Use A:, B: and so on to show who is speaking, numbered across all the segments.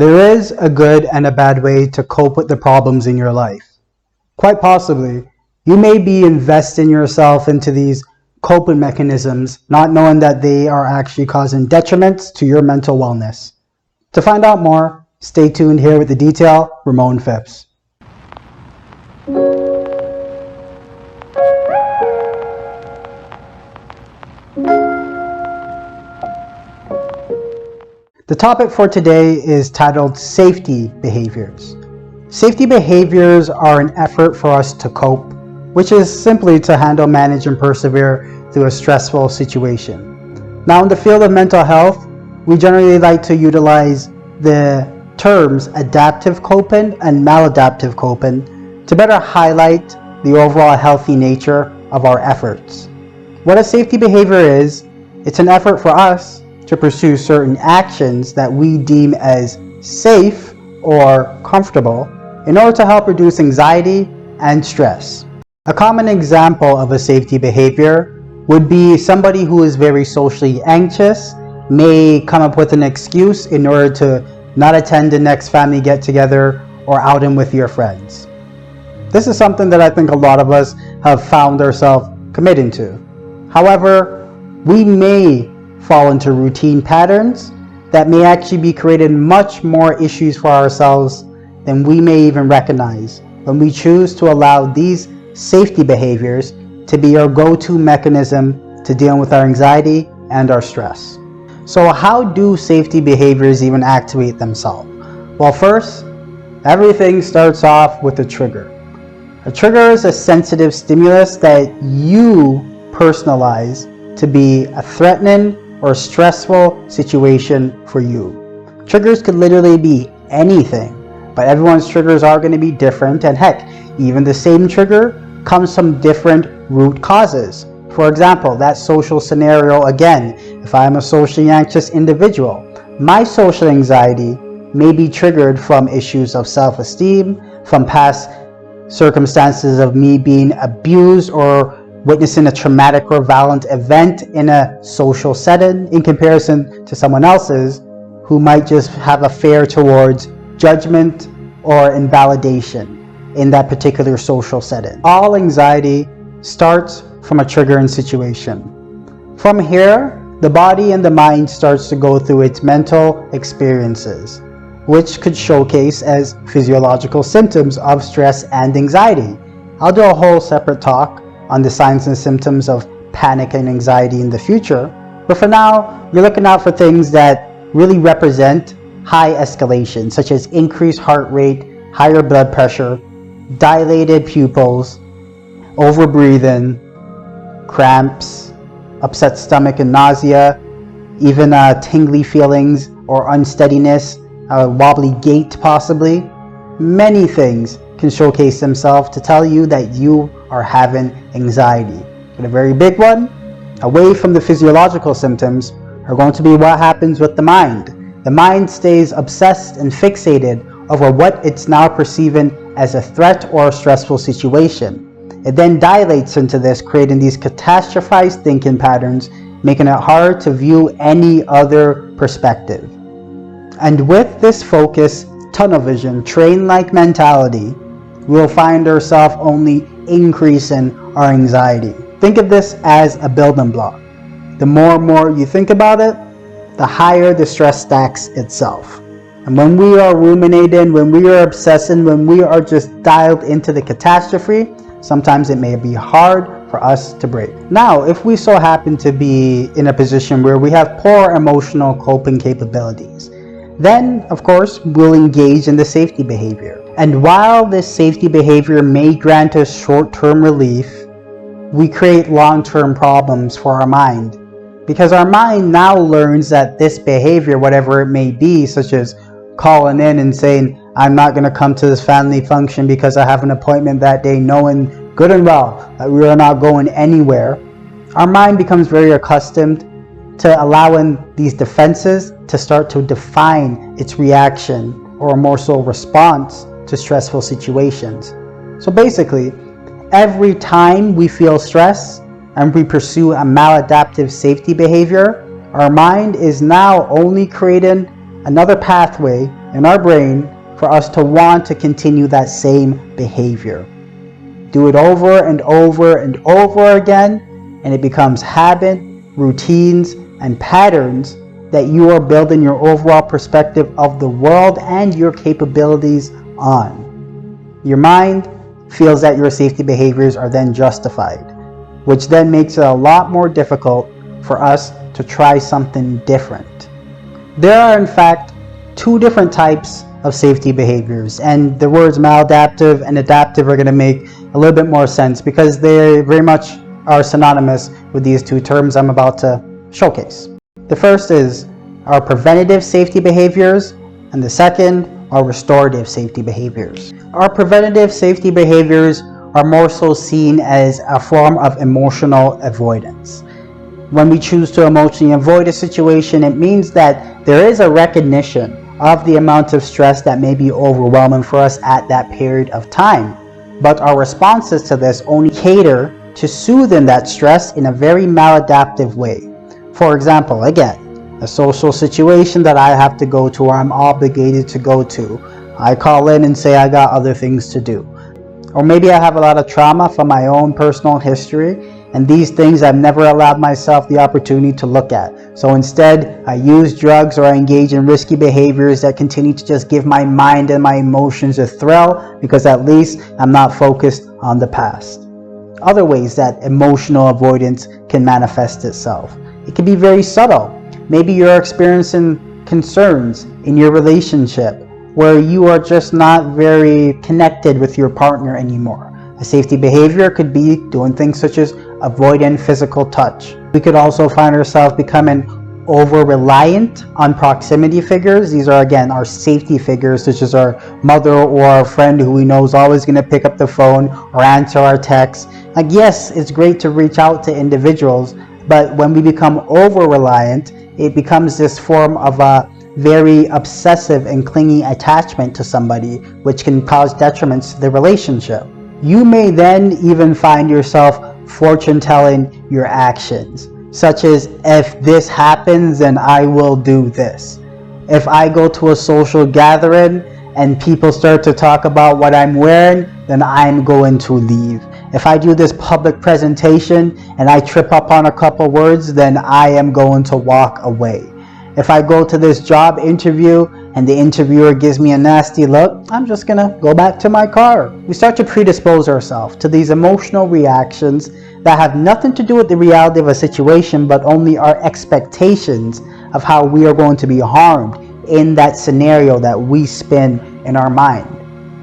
A: There is a good and a bad way to cope with the problems in your life. Quite possibly, you may be investing yourself into these coping mechanisms, not knowing that they are actually causing detriments to your mental wellness. To find out more, stay tuned here with the detail, Ramon Phipps. The topic for today is titled Safety Behaviors. Safety behaviors are an effort for us to cope, which is simply to handle, manage, and persevere through a stressful situation. Now, in the field of mental health, we generally like to utilize the terms adaptive coping and maladaptive coping to better highlight the overall healthy nature of our efforts. What a safety behavior is, it's an effort for us to pursue certain actions that we deem as safe or comfortable in order to help reduce anxiety and stress. A common example of a safety behavior would be somebody who is very socially anxious may come up with an excuse in order to not attend the next family get-together or outing with your friends. This is something that I think a lot of us have found ourselves committing to. However, we may fall into routine patterns that may actually be creating much more issues for ourselves than we may even recognize when we choose to allow these safety behaviors to be our go-to mechanism to deal with our anxiety and our stress. So how do safety behaviors even activate themselves? Well, first, everything starts off with a trigger. A trigger is a sensitive stimulus that you personalize to be a threatening or stressful situation for you. Triggers could literally be anything, but everyone's triggers are going to be different, and heck, even the same trigger comes from different root causes. For example, that social scenario again, if I'm a socially anxious individual, my social anxiety may be triggered from issues of self-esteem, from past circumstances of me being abused or witnessing a traumatic or violent event in a social setting in comparison to someone else's who might just have a fear towards judgment or invalidation in that particular social setting. All anxiety starts from a triggering situation. From here, the body and the mind starts to go through its mental experiences, which could showcase as physiological symptoms of stress and anxiety. I'll do a whole separate talk on the signs and symptoms of panic and anxiety in the future. But for now, you're looking out for things that really represent high escalation, such as increased heart rate, higher blood pressure, dilated pupils, overbreathing, cramps, upset stomach and nausea, even tingly feelings or unsteadiness, a wobbly gait possibly. Many things can showcase themselves to tell you that you are having anxiety. But a very big one, away from the physiological symptoms, are going to be what happens with the mind. The mind stays obsessed and fixated over what it's now perceiving as a threat or a stressful situation. It then dilates into this, creating these catastrophized thinking patterns, making it hard to view any other perspective. And with this focus, tunnel vision, train-like mentality, we'll find ourselves only increasing our anxiety. Think of this as a building block. The more and more you think about it, the higher the stress stacks itself. And when we are ruminating, when we are obsessing, when we are just dialed into the catastrophe, sometimes it may be hard for us to break. Now, if we so happen to be in a position where we have poor emotional coping capabilities, then, of course, we'll engage in the safety behavior. And while this safety behavior may grant us short-term relief, we create long-term problems for our mind. Because our mind now learns that this behavior, whatever it may be, such as calling in and saying, I'm not going to come to this family function because I have an appointment that day, knowing good and well that we are not going anywhere, our mind becomes very accustomed to allowing these defenses to start to define its reaction, or more so response, to stressful situations. So basically, every time we feel stress and we pursue a maladaptive safety behavior, our mind is now only creating another pathway in our brain for us to want to continue that same behavior. Do it over and over and over again, and it becomes habit, routines, and patterns that you are building your overall perspective of the world and your capabilities on. Your mind feels that your safety behaviors are then justified, which then makes it a lot more difficult for us to try something different. There are in fact two different types of safety behaviors, and the words maladaptive and adaptive are going to make a little bit more sense because they very much are synonymous with these two terms I'm about to showcase. The first is our preventative safety behaviors, and the second are restorative safety behaviors. Our preventative safety behaviors are more so seen as a form of emotional avoidance. When we choose to emotionally avoid a situation, it means that there is a recognition of the amount of stress that may be overwhelming for us at that period of time. But our responses to this only cater to soothing that stress in a very maladaptive way. For example, again, a social situation that I have to go to or I'm obligated to go to, I call in and say I got other things to do. Or maybe I have a lot of trauma from my own personal history, and these things I've never allowed myself the opportunity to look at. So instead, I use drugs or I engage in risky behaviors that continue to just give my mind and my emotions a thrill, because at least I'm not focused on the past. Other ways that emotional avoidance can manifest itself. It can be very subtle. Maybe you're experiencing concerns in your relationship where you are just not very connected with your partner anymore. A safety behavior could be doing things such as avoiding physical touch. We could also find ourselves becoming over-reliant on proximity figures. These are, again, our safety figures, such as our mother or our friend who we know is always going to pick up the phone or answer our texts. Like, yes, it's great to reach out to individuals, but when we become over-reliant, it becomes this form of a very obsessive and clingy attachment to somebody, which can cause detriments to the relationship. You may then even find yourself fortune-telling your actions, such as, if this happens, then I will do this. If I go to a social gathering and people start to talk about what I'm wearing, then I'm going to leave. If I do this public presentation and I trip up on a couple words, then I am going to walk away. If I go to this job interview and the interviewer gives me a nasty look, I'm just gonna go back to my car. We start to predispose ourselves to these emotional reactions that have nothing to do with the reality of a situation, but only our expectations of how we are going to be harmed in that scenario that we spin in our mind.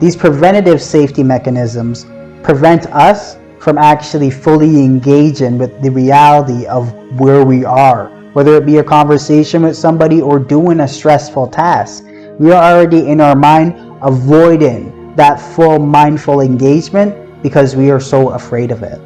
A: These preventative safety mechanisms prevent us from actually fully engaging with the reality of where we are. Whether it be a conversation with somebody or doing a stressful task, we are already in our mind avoiding that full mindful engagement because we are so afraid of it.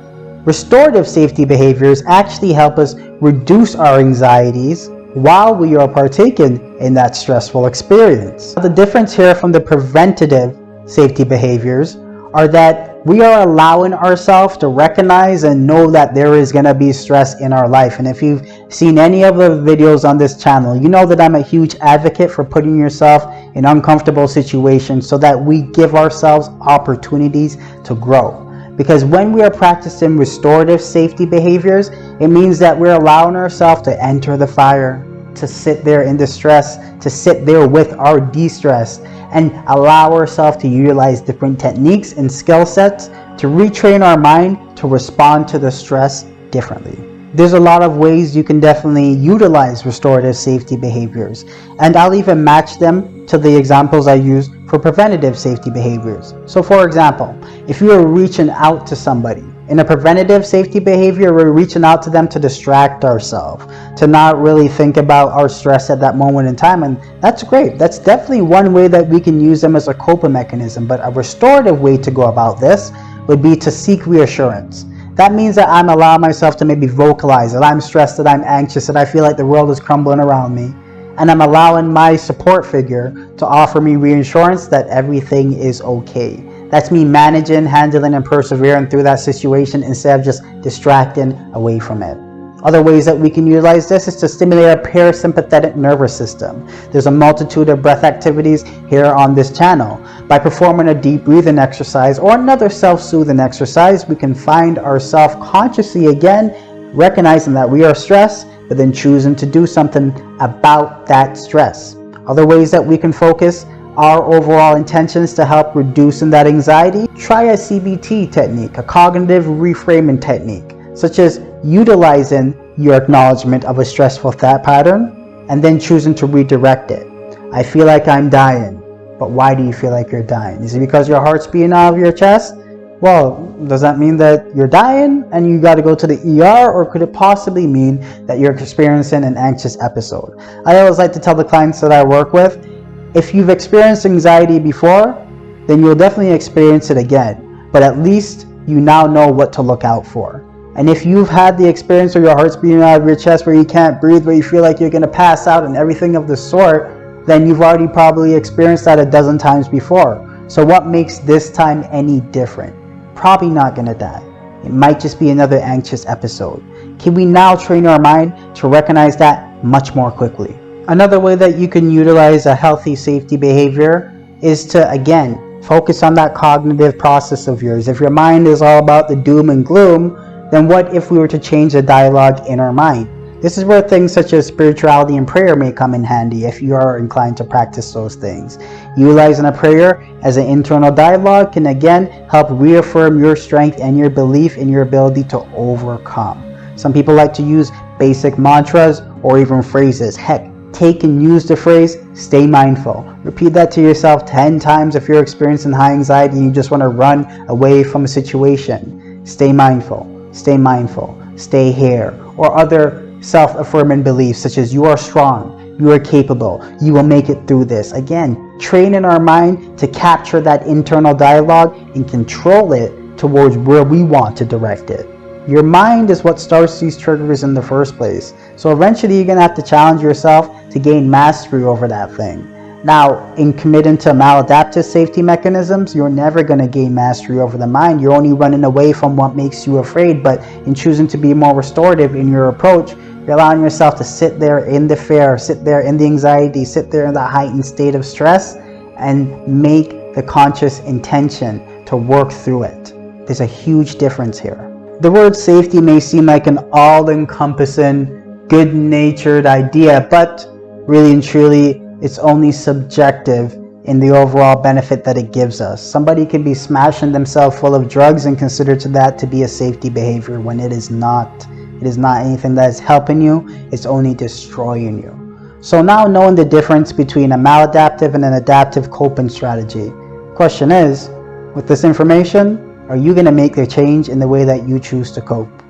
A: Restorative safety behaviors actually help us reduce our anxieties while we are partaking in that stressful experience. The difference here from the preventative safety behaviors are that we are allowing ourselves to recognize and know that there is going to be stress in our life. And if you've seen any of the videos on this channel, you know that I'm a huge advocate for putting yourself in uncomfortable situations so that we give ourselves opportunities to grow. Because when we are practicing restorative safety behaviors, it means that we're allowing ourselves to enter the fire, to sit there in distress, to sit there with our de-stress, and allow ourselves to utilize different techniques and skill sets to retrain our mind to respond to the stress differently. There's a lot of ways you can definitely utilize restorative safety behaviors, and I'll even match them to the examples I use for preventative safety behaviors. So for example, if you are reaching out to somebody, in a preventative safety behavior, we're reaching out to them to distract ourselves, to not really think about our stress at that moment in time, and that's great. That's definitely one way that we can use them as a coping mechanism, but a restorative way to go about this would be to seek reassurance. That means that I'm allowing myself to maybe vocalize that I'm stressed, that I'm anxious, that I feel like the world is crumbling around me, and I'm allowing my support figure to offer me reassurance that everything is okay. That's me managing, handling, and persevering through that situation instead of just distracting away from it. Other ways that we can utilize this is to stimulate our parasympathetic nervous system. There's a multitude of breath activities here on this channel. By performing a deep breathing exercise or another self-soothing exercise, we can find ourselves consciously again, recognizing that we are stressed, but then choosing to do something about that stress. Other ways that we can focus our overall intentions to help reducing that anxiety, try a CBT technique, a cognitive reframing technique, such as utilizing your acknowledgement of a stressful thought pattern and then choosing to redirect it. I feel like I'm dying, but why do you feel like you're dying? Is it because your heart's beating out of your chest? Well, does that mean that you're dying and you got to go to the ER, or could it possibly mean that you're experiencing an anxious episode? I always like to tell the clients that I work with, if you've experienced anxiety before, then you'll definitely experience it again, but at least you now know what to look out for. And if you've had the experience where your heart's beating out of your chest, where you can't breathe, where you feel like you're going to pass out and everything of the sort, then you've already probably experienced that a dozen times before. So what makes this time any different? Probably not going to die. It might just be another anxious episode. Can we now train our mind to recognize that much more quickly? Another way that you can utilize a healthy safety behavior is to, again, focus on that cognitive process of yours. If your mind is all about the doom and gloom, then what if we were to change the dialogue in our mind? This is where things such as spirituality and prayer may come in handy if you are inclined to practice those things. Utilizing a prayer as an internal dialogue can again help reaffirm your strength and your belief in your ability to overcome. Some people like to use basic mantras or even phrases. Heck, take and use the phrase, stay mindful. Repeat that to yourself 10 times if you're experiencing high anxiety and you just want to run away from a situation. Stay mindful. Stay mindful, stay here, or other self-affirming beliefs such as you are strong, you are capable, you will make it through this. Again, training our mind to capture that internal dialogue and control it towards where we want to direct it. Your mind is what starts these triggers in the first place. So eventually you're going to have to challenge yourself to gain mastery over that thing. Now, in committing to maladaptive safety mechanisms, you're never going to gain mastery over the mind. You're only running away from what makes you afraid. But in choosing to be more restorative in your approach, you're allowing yourself to sit there in the fear, sit there in the anxiety, sit there in the heightened state of stress, and make the conscious intention to work through it. There's a huge difference here. The word safety may seem like an all-encompassing, good-natured idea, but really and truly, it's only subjective in the overall benefit that it gives us. Somebody can be smashing themselves full of drugs and consider that to be a safety behavior when it is not. It is not anything that is helping you, it's only destroying you. So now, knowing the difference between a maladaptive and an adaptive coping strategy, question is, with this information, are you going to make the change in the way that you choose to cope?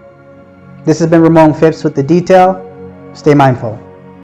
A: This has been Ramon Phipps with The Detail. Stay mindful.